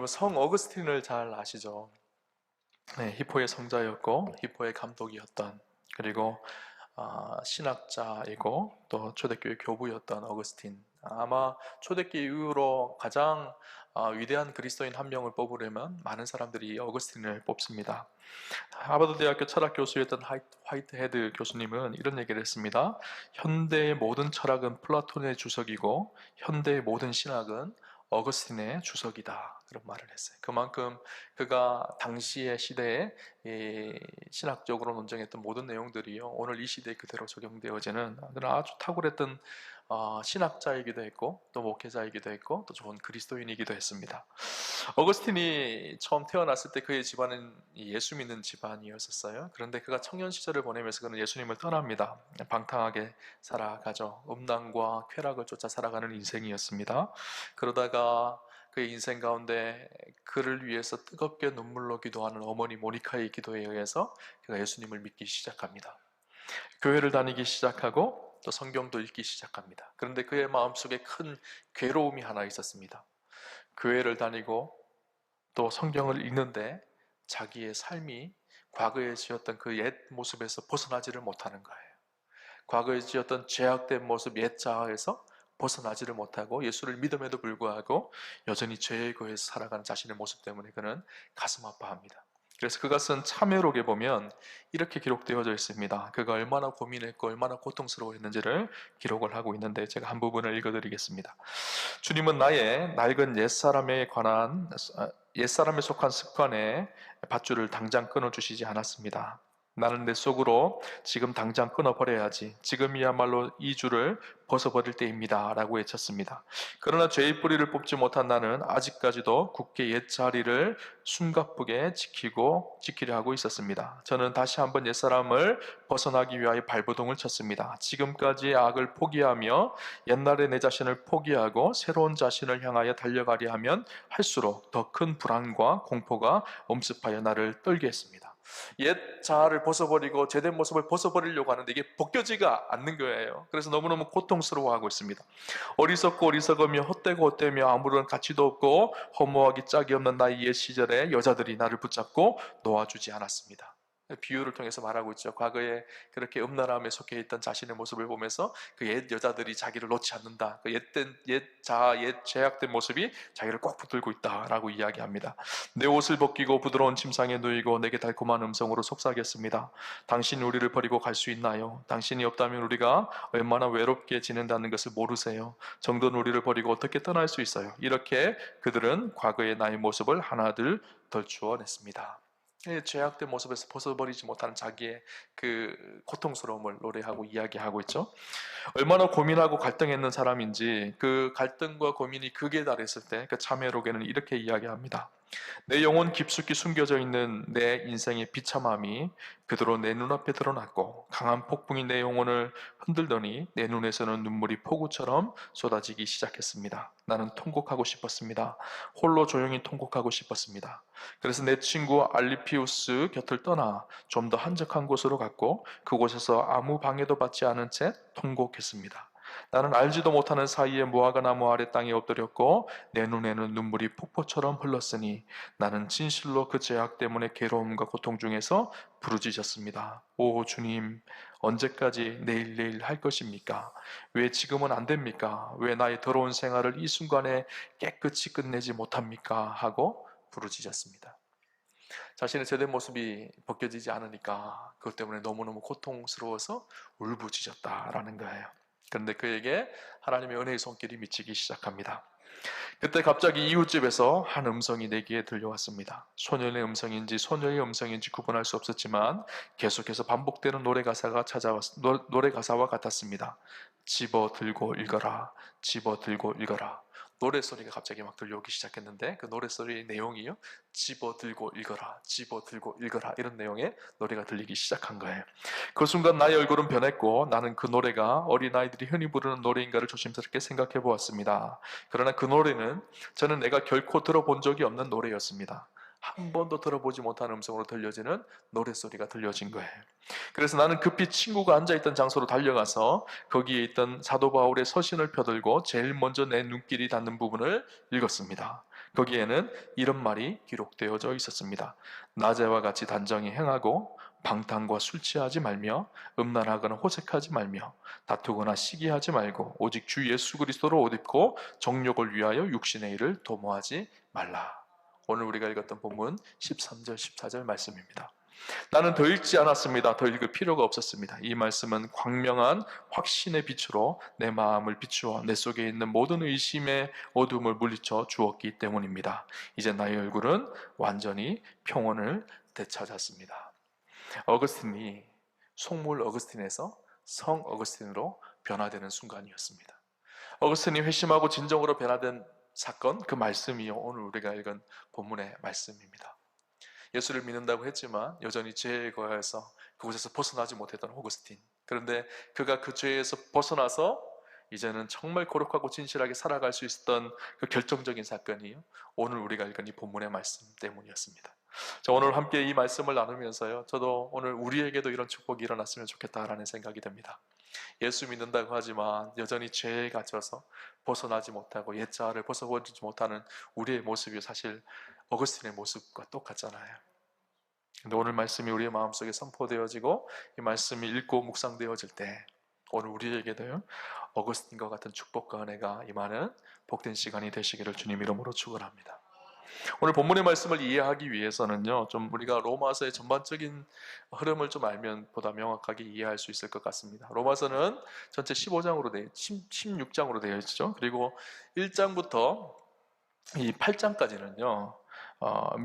여러분 성 어거스틴을 잘 아시죠? 네, 히포의 성자였고 히포의 감독이었던, 그리고 신학자이고 또 초대교회 교부였던 어거스틴. 아마 초대교회 이후로 가장 위대한 그리스도인 한 명을 뽑으려면 많은 사람들이 어거스틴을 뽑습니다. 하버드 대학교 철학 교수였던 화이트헤드 교수님은 이런 얘기를 했습니다. 현대의 모든 철학은 플라톤의 주석이고 현대의 모든 신학은 어거스틴의 주석이다, 그런 말을 했어요. 그만큼 그가 당시의 시대에 이 신학적으로 논쟁했던 모든 내용들이요, 오늘 이 시대에 그대로 적용되어지는 그런 아주 탁월했던 신학자이기도 했고 또 목회자이기도 했고 또 좋은 그리스도인이기도 했습니다. 어거스틴이 처음 태어났을 때 그의 집안은 예수 믿는 집안이었었어요. 그런데 그가 청년 시절을 보내면서 그는 예수님을 떠납니다. 방탕하게 살아가죠. 음란과 쾌락을 쫓아 살아가는 인생이었습니다. 그러다가 그의 인생 가운데 그를 위해서 뜨겁게 눈물로 기도하는 어머니 모니카의 기도에 의해서 그가 예수님을 믿기 시작합니다. 교회를 다니기 시작하고 또 성경도 읽기 시작합니다. 그런데 그의 마음속에 큰 괴로움이 하나 있었습니다. 교회를 다니고 또 성경을 읽는데 자기의 삶이 과거에 지었던 그 옛 모습에서 벗어나지를 못하는 거예요. 과거에 지었던 죄악된 모습, 옛 자아에서 벗어나지를 못하고 예수를 믿음에도 불구하고 여전히 죄의 거에서 살아가는 자신의 모습 때문에 그는 가슴 아파합니다. 그래서 그가 쓴 참회록에 보면 이렇게 기록되어져 있습니다. 그가 얼마나 고민했고 얼마나 고통스러워했는지를 기록을 하고 있는데 제가 한 부분을 읽어드리겠습니다. 주님은 나의 낡은 옛사람에 속한 습관에 밧줄을 당장 끊어주시지 않았습니다. 나는 내 속으로 지금 당장 끊어버려야지, 지금이야말로 이 줄을 벗어버릴 때입니다 라고 외쳤습니다. 그러나 죄의 뿌리를 뽑지 못한 나는 아직까지도 굳게 옛자리를 숨가쁘게 지키려 하고 있었습니다. 저는 다시 한번 옛사람을 벗어나기 위하여 발버둥을 쳤습니다. 지금까지의 악을 포기하며 옛날의 내 자신을 포기하고 새로운 자신을 향하여 달려가려 하면 할수록 더 큰 불안과 공포가 엄습하여 나를 떨게 했습니다. 옛 자아를 벗어버리고 제된 모습을 벗어버리려고 하는데 이게 벗겨지가 않는 거예요. 그래서 너무너무 고통스러워하고 있습니다. 어리석고 어리석으며 헛되고 헛되며 아무런 가치도 없고 허무하기 짝이 없는 나의 옛 시절에 여자들이 나를 붙잡고 놓아주지 않았습니다. 비유를 통해서 말하고 있죠. 과거에 그렇게 음란함에 속해 있던 자신의 모습을 보면서 그 옛 여자들이 자기를 놓지 않는다. 그 옛 자아, 옛 죄악된 모습이 자기를 꼭 붙들고 있다라고 이야기합니다. 내 옷을 벗기고 부드러운 침상에 누이고 내게 달콤한 음성으로 속삭였습니다. 당신이 우리를 버리고 갈 수 있나요? 당신이 없다면 우리가 얼마나 외롭게 지낸다는 것을 모르세요. 정든 우리를 버리고 어떻게 떠날 수 있어요? 이렇게 그들은 과거의 나의 모습을 하나둘 덜추어냈습니다. 죄악된 모습에서 벗어버리지 못하는 자기의 그 고통스러움을 노래하고 이야기하고 있죠. 얼마나 고민하고 갈등했는 사람인지 그 갈등과 고민이 극에 달했을 때 그 참회록에는 이렇게 이야기합니다. 내 영혼 깊숙이 숨겨져 있는 내 인생의 비참함이 그대로 내 눈앞에 드러났고 강한 폭풍이 내 영혼을 흔들더니 내 눈에서는 눈물이 폭우처럼 쏟아지기 시작했습니다. 나는 통곡하고 싶었습니다. 홀로 조용히 통곡하고 싶었습니다. 그래서 내 친구 알리피우스 곁을 떠나 좀 더 한적한 곳으로 갔고 그곳에서 아무 방해도 받지 않은 채 통곡했습니다. 나는 알지도 못하는 사이에 무화과 나무 아래 땅에 엎드렸고 내 눈에는 눈물이 폭포처럼 흘렀으니 나는 진실로 그 죄악 때문에 괴로움과 고통 중에서 부르짖었습니다. 오 주님, 언제까지 내일 할 것입니까? 왜 지금은 안 됩니까? 왜 나의 더러운 생활을 이 순간에 깨끗이 끝내지 못합니까? 하고 부르짖었습니다. 자신의 제된 모습이 벗겨지지 않으니까 그것 때문에 너무너무 고통스러워서 울부짖었다라는 거예요. 그런데 그에게 하나님의 은혜의 손길이 미치기 시작합니다. 그때 갑자기 이웃집에서 한 음성이 내 귀에 들려왔습니다. 소년의 음성인지 소녀의 음성인지 구분할 수 없었지만 계속해서 반복되는 노래 가사와 같았습니다. 집어 들고 읽어라, 집어 들고 읽어라. 노래소리가 갑자기 막 들려오기 시작했는데 그 노래소리의 내용이요, 집어 들고 읽어라, 집어 들고 읽어라, 이런 내용의 노래가 들리기 시작한 거예요. 그 순간 나의 얼굴은 변했고 나는 그 노래가 어린아이들이 흔히 부르는 노래인가를 조심스럽게 생각해 보았습니다. 그러나 그 노래는 저는 내가 결코 들어본 적이 없는 노래였습니다. 한 번도 들어보지 못한 음성으로 들려지는 노랫소리가 들려진 거예요. 그래서 나는 급히 친구가 앉아있던 장소로 달려가서 거기에 있던 사도 바울의 서신을 펴들고 제일 먼저 내 눈길이 닿는 부분을 읽었습니다. 거기에는 이런 말이 기록되어져 있었습니다. 낮에와 같이 단정히 행하고 방탕과 술 취하지 말며 음란하거나 호색하지 말며 다투거나 시기하지 말고 오직 주 예수 그리스도로 옷 입고 정욕을 위하여 육신의 일을 도모하지 말라. 오늘 우리가 읽었던 본문 13절 14절 말씀입니다. 나는 더 읽지 않았습니다. 더 읽을 필요가 없었습니다. 이 말씀은 광명한 확신의 빛으로 내 마음을 비추어 내 속에 있는 모든 의심의 어둠을 물리쳐 주었기 때문입니다. 이제 나의 얼굴은 완전히 평온을 되찾았습니다. 어거스틴이 속물 어거스틴에서 성 어거스틴으로 변화되는 순간이었습니다. 어거스틴이 회심하고 진정으로 변화된 사건, 그 말씀이 오늘 우리가 읽은 본문의 말씀입니다. 예수를 믿는다고 했지만 여전히 죄에 거하여서 그곳에서 벗어나지 못했던 어거스틴. 그런데 그가 그 죄에서 벗어나서 이제는 정말 거룩하고 진실하게 살아갈 수 있었던 그 결정적인 사건이 오늘 우리가 읽은 이 본문의 말씀 때문이었습니다. 자, 오늘 함께 이 말씀을 나누면서요, 저도 오늘 우리에게도 이런 축복이 일어났으면 좋겠다라는 생각이 듭니다. 예수 믿는다고 하지만 여전히 죄에 갇혀서 벗어나지 못하고 옛자아를 벗어버리지 못하는 우리의 모습이 사실 어거스틴의 모습과 똑같잖아요. 근데 오늘 말씀이 우리의 마음속에 선포되어지고 이 말씀이 읽고 묵상되어질 때 오늘 우리에게도요, 어거스틴과 같은 축복과 은혜가 임하는 복된 시간이 되시기를 주님 이름으로 축원합니다. 오늘 본문의 말씀을 이해하기 위해서는요, 좀 우리가 로마서의 전반적인 흐름을 좀 알면 보다 명확하게 이해할 수 있을 것 같습니다. 로마서는 전체 16장으로 되어 있죠. 그리고 1장부터 이 8장까지는요,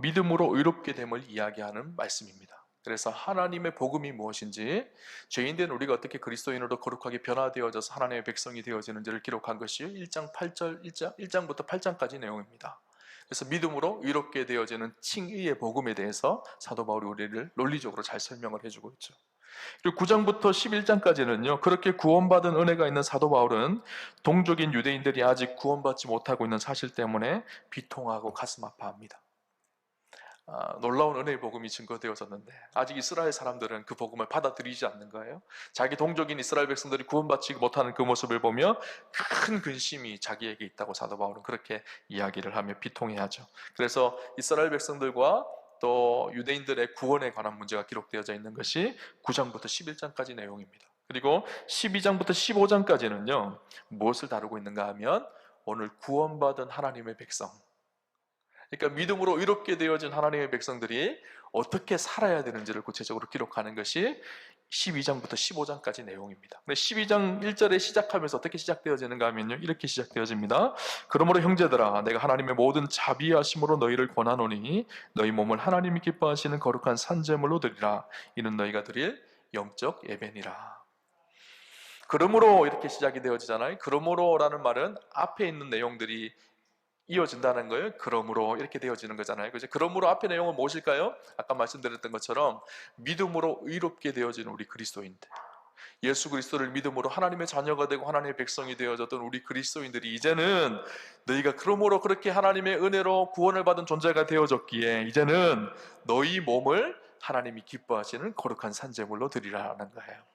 믿음으로 의롭게 됨을 이야기하는 말씀입니다. 그래서 하나님의 복음이 무엇인지, 죄인된 우리가 어떻게 그리스도인으로 거룩하게 변화되어져서 하나님의 백성이 되어지는지를 기록한 것이 1장부터 8장까지 내용입니다. 그래서 믿음으로 의롭게 되어지는 칭의의 복음에 대해서 사도 바울이 우리를 논리적으로 잘 설명을 해주고 있죠. 그리고 9장부터 11장까지는요, 그렇게 구원받은 은혜가 있는 사도 바울은 동족인 유대인들이 아직 구원받지 못하고 있는 사실 때문에 비통하고 가슴 아파합니다. 놀라운 은혜의 복음이 증거되어졌는데 아직 이스라엘 사람들은 그 복음을 받아들이지 않는 거예요. 자기 동족인 이스라엘 백성들이 구원받지 못하는 그 모습을 보며 큰 근심이 자기에게 있다고 사도 바울은 그렇게 이야기를 하며 비통해하죠. 그래서 이스라엘 백성들과 또 유대인들의 구원에 관한 문제가 기록되어져 있는 것이 9장부터 11장까지 내용입니다. 그리고 12장부터 15장까지는요, 무엇을 다루고 있는가 하면 오늘 구원받은 하나님의 백성, 그러니까 믿음으로 의롭게 되어진 하나님의 백성들이 어떻게 살아야 되는지를 구체적으로 기록하는 것이 12장부터 15장까지 내용입니다. 12장 1절에 시작하면서 어떻게 시작되어지는가 하면요, 이렇게 시작되어집니다. 그러므로 형제들아, 내가 하나님의 모든 자비하심으로 너희를 권하노니 너희 몸을 하나님이 기뻐하시는 거룩한 산제물로 드리라. 이는 너희가 드릴 영적 예배니라. 그러므로 이렇게 시작이 되어지잖아요. 그러므로라는 말은 앞에 있는 내용들이 이어진다는 거예요. 그러므로 이렇게 되어지는 거잖아요. 그죠? 그러므로 앞의 내용은 무엇일까요? 아까 말씀드렸던 것처럼 믿음으로 의롭게 되어진 우리 그리스도인들, 예수 그리스도를 믿음으로 하나님의 자녀가 되고 하나님의 백성이 되어졌던 우리 그리스도인들이 이제는 너희가 그러므로 그렇게 하나님의 은혜로 구원을 받은 존재가 되어졌기에 이제는 너희 몸을 하나님이 기뻐하시는 거룩한 산제물로 드리라는 거예요.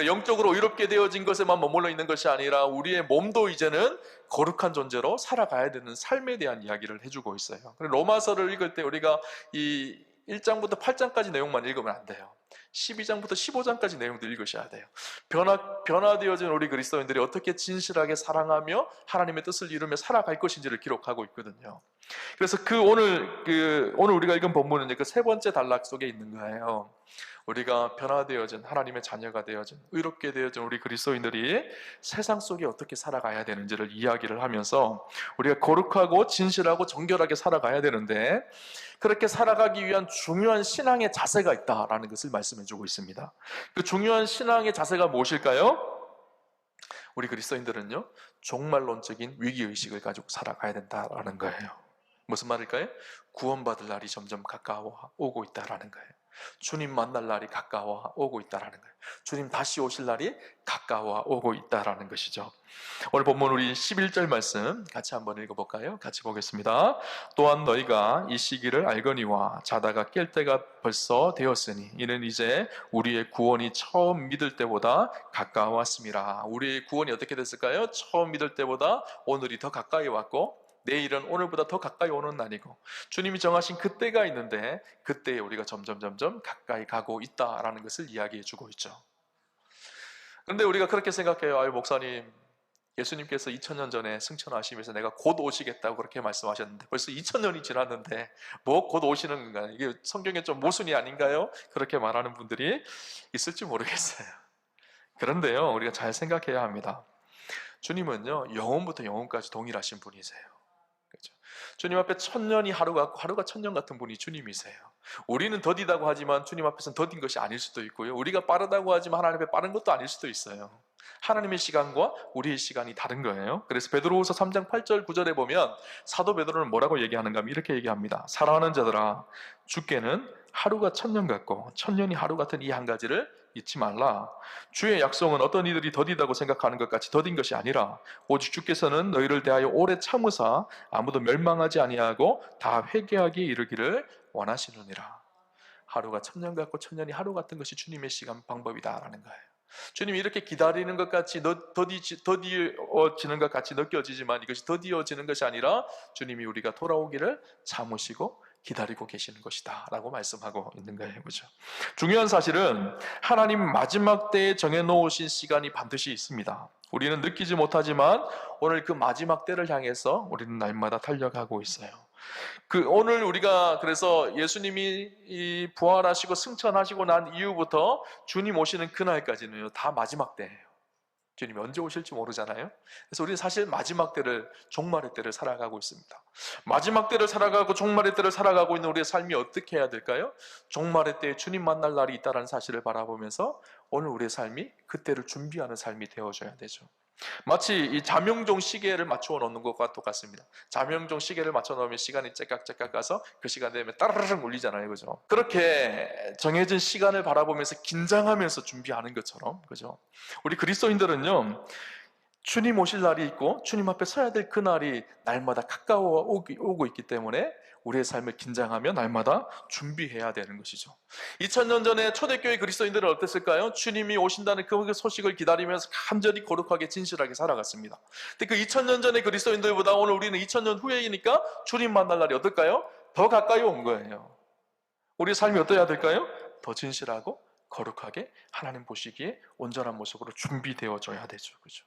영적으로 의롭게 되어진 것에만 머물러 있는 것이 아니라 우리의 몸도 이제는 거룩한 존재로 살아가야 되는 삶에 대한 이야기를 해주고 있어요. 로마서를 읽을 때 우리가 이 1장부터 8장까지 내용만 읽으면 안 돼요. 12장부터 15장까지 내용도 읽으셔야 돼요. 변화되어진 우리 그리스도인들이 어떻게 진실하게 사랑하며 하나님의 뜻을 이루며 살아갈 것인지를 기록하고 있거든요. 그래서 오늘 우리가 읽은 본문은 그 세 번째 단락 속에 있는 거예요. 우리가 변화되어진 하나님의 자녀가 되어진 의롭게 되어진 우리 그리스도인들이 세상 속에 어떻게 살아가야 되는지를 이야기를 하면서 우리가 거룩하고 진실하고 정결하게 살아가야 되는데 그렇게 살아가기 위한 중요한 신앙의 자세가 있다라는 것을 말씀해주고 있습니다. 그 중요한 신앙의 자세가 무엇일까요? 우리 그리스도인들은요, 종말론적인 위기의식을 가지고 살아가야 된다라는 거예요. 무슨 말일까요? 구원받을 날이 점점 가까워 오고 있다라는 거예요. 주님 만날 날이 가까워 오고 있다라는 거예요. 주님 다시 오실 날이 가까워 오고 있다라는 것이죠. 오늘 본문 우리 11절 말씀 같이 한번 읽어볼까요? 같이 보겠습니다. 또한 너희가 이 시기를 알거니와 자다가 깰 때가 벌써 되었으니 이는 이제 우리의 구원이 처음 믿을 때보다 가까웠습니다. 우리의 구원이 어떻게 됐을까요? 처음 믿을 때보다 오늘이 더 가까이 왔고 내일은 오늘보다 더 가까이 오는 날이고 주님이 정하신 그때가 있는데 그때에 우리가 점점 가까이 가고 있다라는 것을 이야기해 주고 있죠. 그런데 우리가 그렇게 생각해요. 아유 목사님, 예수님께서 2000년 전에 승천하시면서 내가 곧 오시겠다고 그렇게 말씀하셨는데 벌써 2000년이 지났는데 뭐 곧 오시는 건가요? 이게 성경에 좀 모순이 아닌가요? 그렇게 말하는 분들이 있을지 모르겠어요. 그런데요, 우리가 잘 생각해야 합니다. 주님은요, 영원부터 영원까지 동일하신 분이세요. 그렇죠? 주님 앞에 1000년이 하루 같고 하루가 1000년 같은 분이 주님이세요. 우리는 더디다고 하지만 주님 앞에서는 더딘 것이 아닐 수도 있고요. 우리가 빠르다고 하지만 하나님 앞에 빠른 것도 아닐 수도 있어요. 하나님의 시간과 우리의 시간이 다른 거예요. 그래서 베드로후서 3장 8절 9절에 보면 사도 베드로는 뭐라고 얘기하는가 하면 이렇게 얘기합니다. 사랑하는 자들아, 주께는 하루가 1000년 같고 1000년이 하루 같은 이 한 가지를 잊지 말라. 주의 약속은 어떤 이들이 더디다고 생각하는 것 같이 더딘 것이 아니라 오직 주께서는 너희를 대하여 오래 참으사 아무도 멸망하지 아니하고 다 회개하기에 이르기를 원하시느니라. 하루가 1000년 같고 1000년이 하루 같은 것이 주님의 시간 방법이다라는 거예요. 주님이 이렇게 기다리는 것 같이 더디어지는 것 같이 느껴지지만 이것이 더디어지는 것이 아니라 주님이 우리가 돌아오기를 참으시고 기다리고 계시는 것이다 라고 말씀하고 있는 거예요. 그렇죠? 중요한 사실은 하나님 마지막 때에 정해놓으신 시간이 반드시 있습니다. 우리는 느끼지 못하지만 오늘 그 마지막 때를 향해서 우리는 날마다 달려가고 있어요. 오늘 우리가 그래서 예수님이 부활하시고 승천하시고 난 이후부터 주님 오시는 그날까지는요, 다 마지막 때예요. 주님이 언제 오실지 모르잖아요. 그래서 우리는 사실 마지막 때를, 종말의 때를 살아가고 있습니다. 마지막 때를 살아가고 종말의 때를 살아가고 있는 우리의 삶이 어떻게 해야 될까요? 종말의 때에 주님 만날 날이 있다는 사실을 바라보면서 오늘 우리의 삶이 그때를 준비하는 삶이 되어줘야 되죠. 마치 이 자명종 시계를 맞추어 놓는 것과 똑같습니다. 자명종 시계를 맞춰 놓으면 시간이 째깍째깍 가서 그 시간 되면 따르릉 울리잖아요. 그죠? 그렇게 정해진 시간을 바라보면서 긴장하면서 준비하는 것처럼, 그죠? 우리 그리스도인들은요, 주님 오실 날이 있고 주님 앞에 서야 될 그날이 날마다 가까워 오고 있기 때문에 우리의 삶을 긴장하며 날마다 준비해야 되는 것이죠. 2000년 전에 초대교회 그리스도인들은 어땠을까요? 주님이 오신다는 그 소식을 기다리면서 간절히 거룩하게 진실하게 살아갔습니다. 근데 그 2000년 전의 그리스도인들보다 오늘 우리는 2000년 후에이니까 주님 만날 날이 어떨까요? 더 가까이 온 거예요. 우리의 삶이 어떠해야 될까요? 더 진실하고 거룩하게 하나님 보시기에 온전한 모습으로 준비되어져야 되죠. 그죠?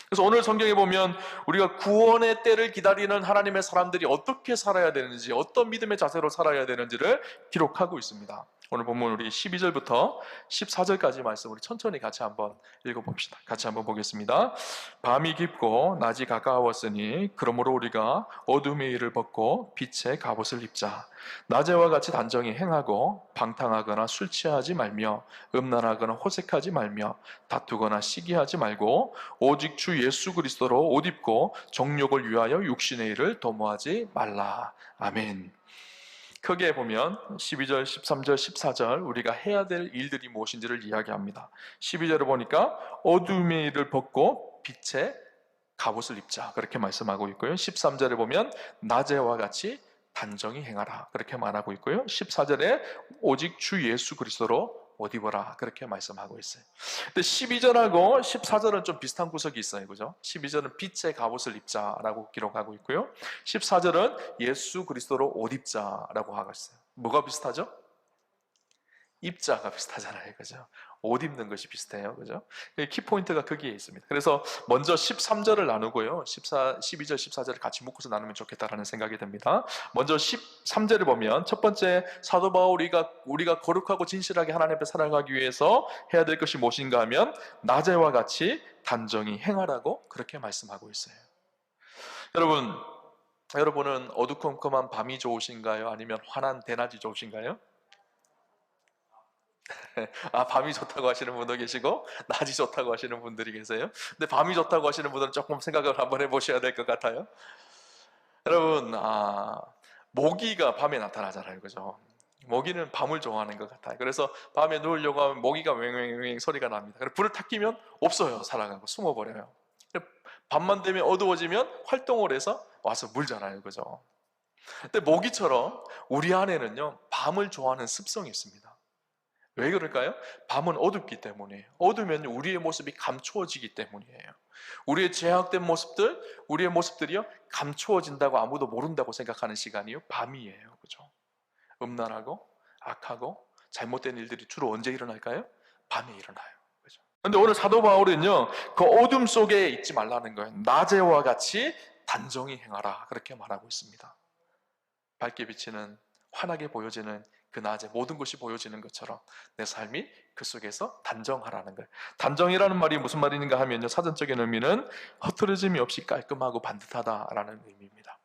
그래서 오늘 성경에 보면 우리가 구원의 때를 기다리는 하나님의 사람들이 어떻게 살아야 되는지, 어떤 믿음의 자세로 살아야 되는지를 기록하고 있습니다. 오늘 본문 우리 12절부터 14절까지 말씀 우리 천천히 같이 한번 읽어봅시다. 같이 한번 보겠습니다. 밤이 깊고 낮이 가까웠으니 그러므로 우리가 어둠의 일을 벗고 빛의 갑옷을 입자. 낮에와 같이 단정히 행하고 방탕하거나 술 취하지 말며 음란하거나 호색하지 말며 다투거나 시기하지 말고 오직 주 예수 그리스도로 옷 입고 정욕을 위하여 육신의 일을 도모하지 말라. 아멘. 크게 보면 12절, 13절, 14절 우리가 해야 될 일들이 무엇인지를 이야기합니다. 12절을 보니까 어둠의 일을 벗고 빛의 갑옷을 입자 그렇게 말씀하고 있고요. 13절에 보면 낮에와 같이 단정히 행하라 그렇게 말하고 있고요. 14절에 오직 주 예수 그리스도로 옷 입어라 그렇게 말씀하고 있어요. 근데 12절하고 14절은 좀 비슷한 구석이 있어요. 그죠? 12절은 빛의 갑옷을 입자라고 기록하고 있고요. 14절은 예수 그리스도로 옷 입자라고 하고 있어요. 뭐가 비슷하죠? 입자가 비슷하잖아요. 그죠? 옷 입는 것이 비슷해요. 그죠? 키포인트가 거기에 있습니다. 그래서 먼저 13절을 나누고요. 12절, 14절을 같이 묶어서 나누면 좋겠다라는 생각이 듭니다. 먼저 13절을 보면 첫 번째 사도 바울 우리가 거룩하고 진실하게 하나님 앞에 살아가기 위해서 해야 될 것이 무엇인가 하면 낮에와 같이 단정히 행하라고 그렇게 말씀하고 있어요. 여러분은 어두컴컴한 밤이 좋으신가요? 아니면 환한 대낮이 좋으신가요? 밤이 좋다고 하시는 분도 계시고 낮이 좋다고 하시는 분들이 계세요. 근데 밤이 좋다고 하시는 분들은 조금 생각을 한번 해보셔야 될 것 같아요. 여러분, 모기가 밤에 나타나잖아요. 그죠? 모기는 밤을 좋아하는 것 같아요. 그래서 밤에 누우려고 하면 모기가 왱왱왱 소리가 납니다. 그래서 불을 탁 끼면 없어요. 살아가고 숨어버려요. 밤만 되면 어두워지면 활동을 해서 와서 물잖아요. 그죠? 근데 모기처럼 우리 안에는요, 밤을 좋아하는 습성이 있습니다. 왜 그럴까요? 밤은 어둡기 때문이에요. 어두면 우리의 모습이 감추어지기 때문이에요. 우리의 제약된 모습들, 우리의 모습들이요, 감추어진다고 아무도 모른다고 생각하는 시간이요, 밤이에요. 그죠? 음란하고 악하고 잘못된 일들이 주로 언제 일어날까요? 밤에 일어나요. 그죠? 근데 오늘 사도 바울은요, 그 어둠 속에 있지 말라는 거예요. 낮에와 같이 단정히 행하라. 그렇게 말하고 있습니다. 밝게 비치는, 환하게 보여지는 그 낮에 모든 것이 보여지는 것처럼 내 삶이 그 속에서 단정하라는 거예요. 단정이라는 말이 무슨 말인가 하면요, 사전적인 의미는 흐트러짐이 없이 깔끔하고 반듯하다라는 의미입니다.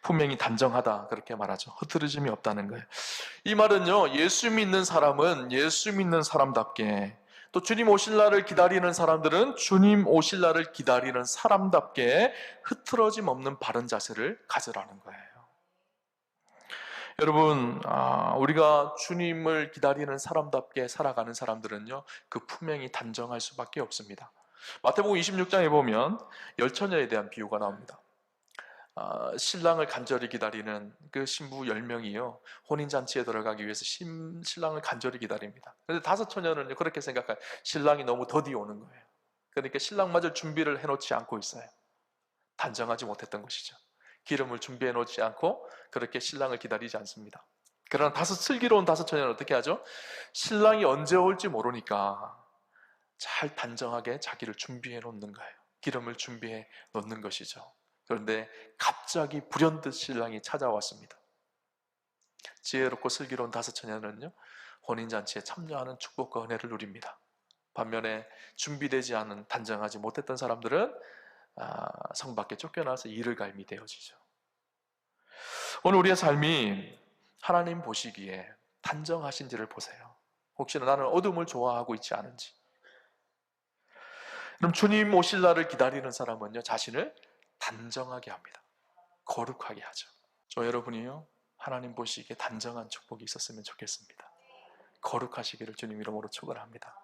분명히 단정하다 그렇게 말하죠. 흐트러짐이 없다는 거예요. 이 말은요, 예수 믿는 사람은 예수 믿는 사람답게, 또 주님 오실 날을 기다리는 사람들은 주님 오실 날을 기다리는 사람답게 흐트러짐 없는 바른 자세를 가져라는 거예요. 여러분, 우리가 주님을 기다리는 사람답게 살아가는 사람들은요, 그 품행이 단정할 수밖에 없습니다. 마태복음 26장에 보면 열처녀에 대한 비유가 나옵니다. 신랑을 간절히 기다리는 그 신부 10명이요, 혼인잔치에 들어가기 위해서 신랑을 간절히 기다립니다. 그런데 5처녀는 그렇게 생각해요. 신랑이 너무 더디 오는 거예요. 그러니까 신랑마저 준비를 해놓지 않고 있어요. 단정하지 못했던 것이죠. 기름을 준비해 놓지 않고 그렇게 신랑을 기다리지 않습니다. 그러나 슬기로운 5처녀는 어떻게 하죠? 신랑이 언제 올지 모르니까 잘 단정하게 자기를 준비해 놓는 거예요. 기름을 준비해 놓는 것이죠. 그런데 갑자기 불현듯 신랑이 찾아왔습니다. 지혜롭고 슬기로운 5처녀는요, 혼인잔치에 참여하는 축복과 은혜를 누립니다. 반면에 준비되지 않은, 단정하지 못했던 사람들은 성 밖에 쫓겨나서 이를 갈미 되어지죠. 오늘 우리의 삶이 하나님 보시기에 단정하신지를 보세요. 혹시나 나는 어둠을 좋아하고 있지 않은지. 그럼 주님 오실 날을 기다리는 사람은요, 자신을 단정하게 합니다. 거룩하게 하죠. 저 여러분이요, 하나님 보시기에 단정한 축복이 있었으면 좋겠습니다. 거룩하시기를 주님 이름으로 축원합니다.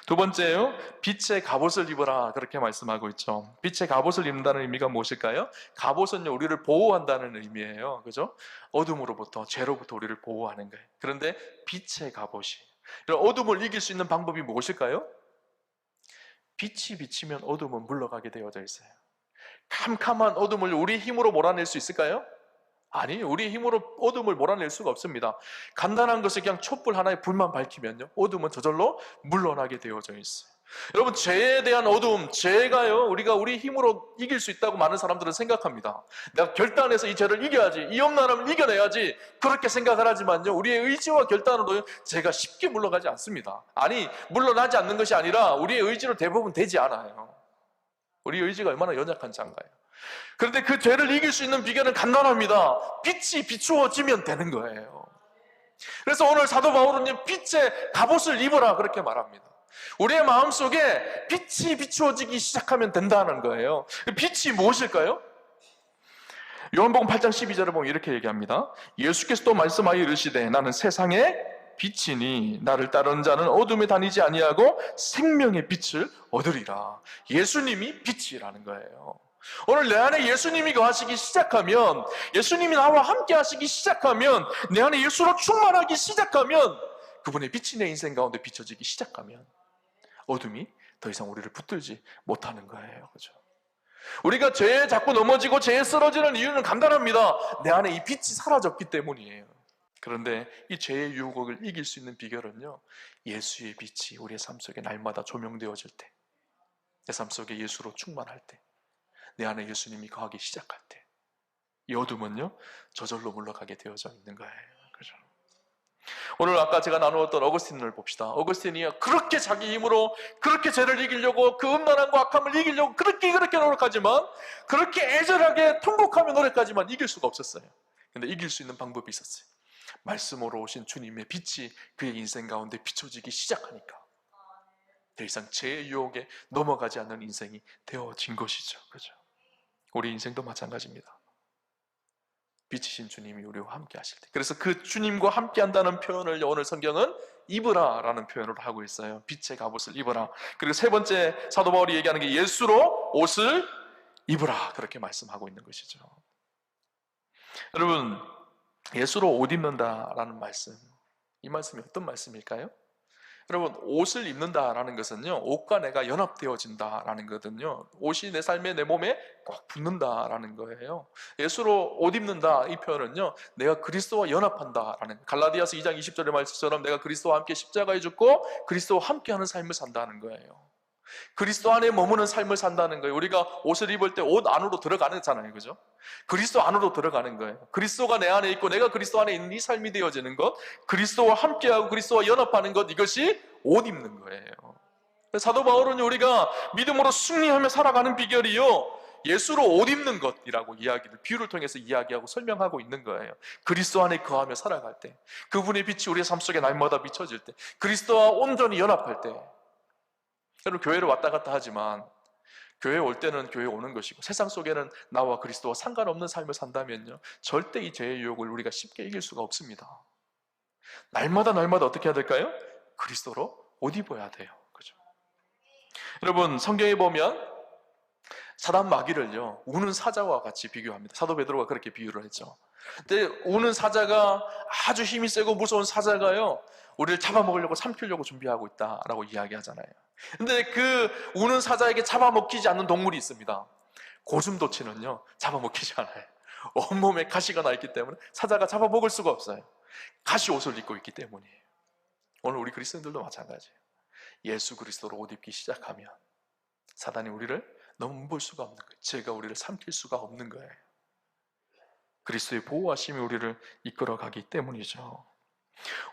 두 번째요, 빛의 갑옷을 입어라 그렇게 말씀하고 있죠. 빛의 갑옷을 입는다는 의미가 무엇일까요? 갑옷은요, 우리를 보호한다는 의미예요. 그죠? 어둠으로부터, 죄로부터 우리를 보호하는 거예요. 그런데 빛의 갑옷이, 어둠을 이길 수 있는 방법이 무엇일까요? 빛이 비치면 어둠은 물러가게 되어져 있어요. 캄캄한 어둠을 우리 힘으로 몰아낼 수 있을까요? 아니, 우리 힘으로 어둠을 몰아낼 수가 없습니다. 간단한 것을 그냥 촛불 하나에 불만 밝히면요, 어둠은 저절로 물러나게 되어져 있어요. 여러분, 죄에 대한 어둠, 죄가요, 우리가 우리 힘으로 이길 수 있다고 많은 사람들은 생각합니다. 내가 결단해서 이 죄를 이겨야지, 이 엄란함을 이겨내야지, 그렇게 생각을 하지만요, 우리의 의지와 결단으로요, 죄가 쉽게 물러가지 않습니다. 아니, 물러나지 않는 것이 아니라 우리의 의지로 대부분 되지 않아요. 우리 의지가 얼마나 연약한지 안가요? 그런데 그 죄를 이길 수 있는 비결은 간단합니다. 빛이 비추어지면 되는 거예요. 그래서 오늘 사도 바울은 빛의 갑옷을 입어라 그렇게 말합니다. 우리의 마음속에 빛이 비추어지기 시작하면 된다는 거예요. 빛이 무엇일까요? 요한복음 8장 12절을 보면 이렇게 얘기합니다. 예수께서 또 말씀하여 이르시되 나는 세상의 빛이니 나를 따르는 자는 어둠에 다니지 아니하고 생명의 빛을 얻으리라. 예수님이 빛이라는 거예요. 오늘 내 안에 예수님이 거하시기 시작하면, 예수님이 나와 함께 하시기 시작하면, 내 안에 예수로 충만하기 시작하면, 그분의 빛이 내 인생 가운데 비춰지기 시작하면 어둠이 더 이상 우리를 붙들지 못하는 거예요. 그죠? 우리가 죄에 자꾸 넘어지고 죄에 쓰러지는 이유는 간단합니다. 내 안에 이 빛이 사라졌기 때문이에요. 그런데 이 죄의 유혹을 이길 수 있는 비결은요, 예수의 빛이 우리의 삶 속에 날마다 조명되어질 때, 내 삶 속에 예수로 충만할 때, 내 안에 예수님이 거하기 시작할 때, 이 어둠은요, 저절로 물러가게 되어져 있는 거예요. 그죠? 오늘 아까 제가 나누었던 어거스틴을 봅시다. 어거스틴이 그렇게 자기 힘으로 그렇게 죄를 이기려고, 그 음란함과 악함을 이기려고 그렇게 노력하지만, 그렇게 애절하게 통곡하며 노력하지만 이길 수가 없었어요. 근데 이길 수 있는 방법이 있었어요. 말씀으로 오신 주님의 빛이 그의 인생 가운데 비춰지기 시작하니까 더 이상 죄의 유혹에 넘어가지 않는 인생이 되어진 것이죠. 그죠? 우리 인생도 마찬가지입니다. 빛이신 주님이 우리와 함께 하실 때, 그래서 그 주님과 함께 한다는 표현을 오늘 성경은 입으라 라는 표현으로 하고 있어요. 빛의 갑옷을 입어라. 그리고 세 번째 사도 바울이 얘기하는 게 예수로 옷을 입으라, 그렇게 말씀하고 있는 것이죠. 여러분, 예수로 옷 입는다라는 말씀, 이 말씀이 어떤 말씀일까요? 여러분, 옷을 입는다라는 것은요, 옷과 내가 연합되어진다라는 거거든요. 옷이 내 삶에, 내 몸에 꼭 붙는다라는 거예요. 예수로 옷 입는다, 이 표현은요, 내가 그리스도와 연합한다라는, 갈라디아서 2장 20절의 말씀처럼 내가 그리스도와 함께 십자가에 죽고 그리스도와 함께하는 삶을 산다는 거예요. 그리스도 안에 머무는 삶을 산다는 거예요. 우리가 옷을 입을 때 옷 안으로 들어가는 거잖아요, 그죠? 그리스도 안으로 들어가는 거예요. 그리스도가 내 안에 있고 내가 그리스도 안에 있는 이 삶이 되어지는 것, 그리스도와 함께하고 그리스도와 연합하는 것, 이것이 옷 입는 거예요. 사도 바울은 우리가 믿음으로 승리하며 살아가는 비결이요, 예수로 옷 입는 것이라고 이야기를, 비유를 통해서 이야기하고 설명하고 있는 거예요. 그리스도 안에 거하며 살아갈 때, 그분의 빛이 우리의 삶 속에 날마다 비춰질 때, 그리스도와 온전히 연합할 때, 여러분, 교회를 왔다 갔다 하지만 교회 올 때는 교회 오는 것이고 세상 속에는 나와 그리스도와 상관없는 삶을 산다면요, 절대 이 죄의 유혹을 우리가 쉽게 이길 수가 없습니다. 날마다 어떻게 해야 될까요? 그리스도로 옷 입어야 돼요. 그죠? 여러분, 성경에 보면 사단 마귀를요, 우는 사자와 같이 비교합니다. 사도 베드로가 그렇게 비유를 했죠. 근데 우는 사자가, 아주 힘이 세고 무서운 사자가요, 우리를 잡아먹으려고, 삼키려고 준비하고 있다라고 이야기하잖아요. 근데 그 우는 사자에게 잡아먹히지 않는 동물이 있습니다. 고슴도치는요, 잡아먹히지 않아요. 온몸에 가시가 나 있기 때문에 사자가 잡아먹을 수가 없어요. 가시 옷을 입고 있기 때문이에요. 오늘 우리 그리스도인들도 마찬가지예요. 예수 그리스도로 옷 입기 시작하면 사단이 우리를 넘볼 수가 없는 거예요. 죄가 우리를 삼킬 수가 없는 거예요. 그리스도의 보호하심이 우리를 이끌어가기 때문이죠.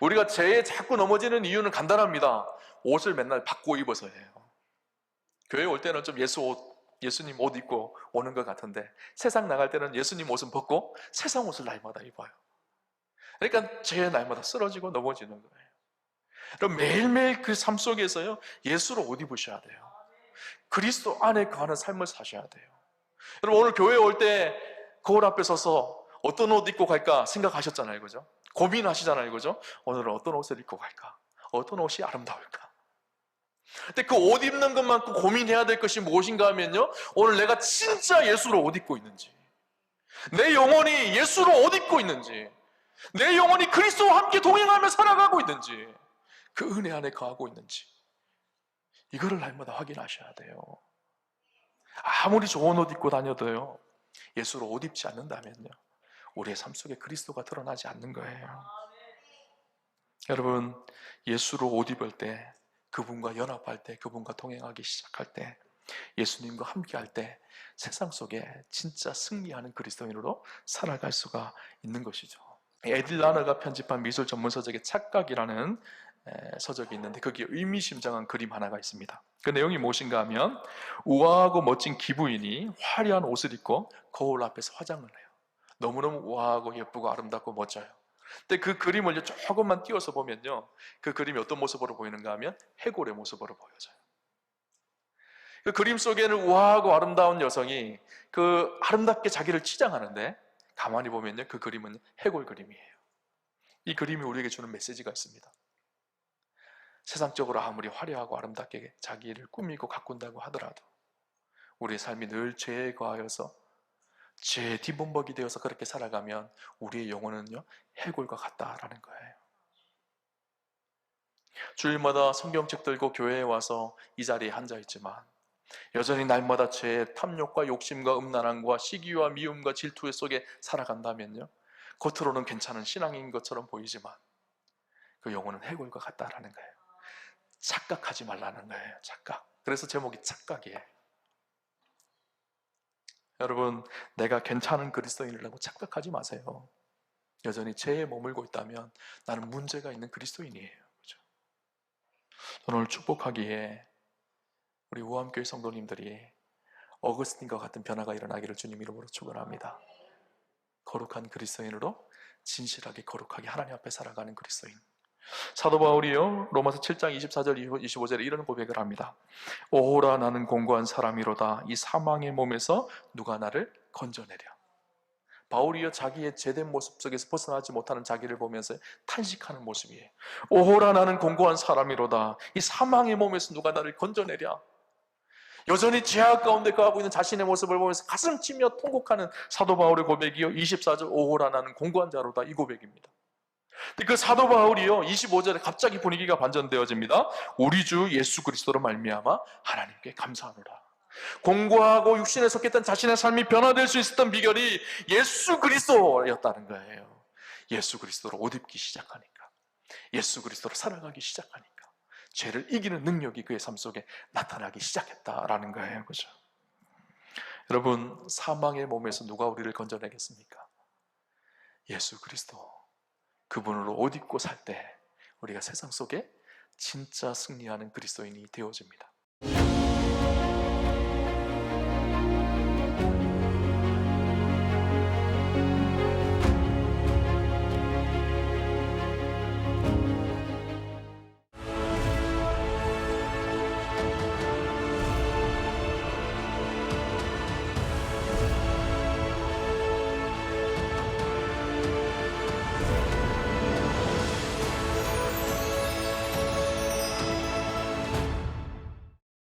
우리가 죄에 자꾸 넘어지는 이유는 간단합니다. 옷을 맨날 바꿔 입어서예요. 교회 올 때는 좀 예수님 옷 입고 오는 것 같은데, 세상 나갈 때는 예수님 옷은 벗고 세상 옷을 날마다 입어요. 그러니까 죄에 날마다 쓰러지고 넘어지는 거예요. 그럼 매일매일 그 삶 속에서요, 예수로 옷 입으셔야 돼요. 그리스도 안에 거하는 삶을 사셔야 돼요. 여러분, 오늘 교회에 올 때 거울 앞에 서서 어떤 옷 입고 갈까 생각하셨잖아요, 그죠? 고민하시잖아요, 그죠? 오늘은 어떤 옷을 입고 갈까? 어떤 옷이 아름다울까? 근데 그 옷 입는 것만큼 고민해야 될 것이 무엇인가 하면요, 오늘 내가 진짜 예수로 옷 입고 있는지, 내 영혼이 예수로 옷 입고 있는지, 내 영혼이 그리스도와 함께 동행하며 살아가고 있는지, 그 은혜 안에 거하고 있는지, 이거를 날마다 확인하셔야 돼요. 아무리 좋은 옷 입고 다녀도요, 예수로 옷 입지 않는다면요, 우리의 삶 속에 그리스도가 드러나지 않는 거예요. 여러분, 예수로 옷 입을 때, 그분과 연합할 때, 그분과 동행하기 시작할 때, 예수님과 함께할 때 세상 속에 진짜 승리하는 그리스도인으로 살아갈 수가 있는 것이죠. 에딜 라너가 편집한 미술 전문 서적에 착각이라는 서적이 있는데, 거기에 의미심장한 그림 하나가 있습니다. 그 내용이 무엇인가 하면, 우아하고 멋진 기부인이 화려한 옷을 입고 거울 앞에서 화장을 해요. 너무너무 우아하고 예쁘고 아름답고 멋져요. 근데 그 그림을 조금만 띄워서 보면요, 그 그림이 어떤 모습으로 보이는가 하면 해골의 모습으로 보여져요. 그 그림 속에는 우아하고 아름다운 여성이 그 아름답게 자기를 치장하는데, 가만히 보면요, 그 그림은 해골 그림이에요. 이 그림이 우리에게 주는 메시지가 있습니다. 세상적으로 아무리 화려하고 아름답게 자기를 꾸미고 가꾼다고 하더라도 우리의 삶이 늘 죄에 거하여서 죄의 뒷범벅이 되어서 그렇게 살아가면 우리의 영혼은요, 해골과 같다라는 거예요. 주일마다 성경책 들고 교회에 와서 이 자리에 앉아있지만 여전히 날마다 죄의 탐욕과 욕심과 음란함과 시기와 미움과 질투 속에 살아간다면요, 겉으로는 괜찮은 신앙인 것처럼 보이지만 그 영혼은 해골과 같다라는 거예요. 착각하지 말라는 거예요. 착각. 그래서 제목이 착각이에요. 여러분, 내가 괜찮은 그리스도인이라고 착각하지 마세요. 여전히 죄에 머물고 있다면 나는 문제가 있는 그리스도인이에요. 그렇죠? 오늘 축복하기에 우리 우암교회 성도님들이 어거스틴과 같은 변화가 일어나기를 주님 이름으로 축원합니다. 거룩한 그리스도인으로 진실하게 거룩하게 하나님 앞에 살아가는 그리스도인. 사도 바울이요, 로마서 7장 24절 25절에 이런 고백을 합니다. 오호라, 나는 공고한 사람이로다. 이 사망의 몸에서 누가 나를 건져내랴. 바울이요 자기의 제된 모습 속에서 벗어나지 못하는 자기를 보면서 탄식하는 모습이에요. 오호라 나는 공고한 사람이로다. 이 사망의 몸에서 누가 나를 건져내랴. 여전히 죄악 가운데 거하고 있는 자신의 모습을 보면서 가슴 치며 통곡하는 사도 바울의 고백이요 24절 오호라 나는 공고한 자로다 이 고백입니다. 그 사도 바울이요 25절에 갑자기 분위기가 반전되어집니다. 우리 주 예수 그리스도로 말미암아 하나님께 감사하노라. 공고하고 육신에 속했던 자신의 삶이 변화될 수 있었던 비결이 예수 그리스도였다는 거예요. 예수 그리스도로 옷 입기 시작하니까, 예수 그리스도로 살아가기 시작하니까 죄를 이기는 능력이 그의 삶 속에 나타나기 시작했다라는 거예요. 그죠? 여러분, 사망의 몸에서 누가 우리를 건져내겠습니까? 예수 그리스도. 그분으로 옷 입고 살 때 우리가 세상 속에 진짜 승리하는 그리스도인이 되어집니다.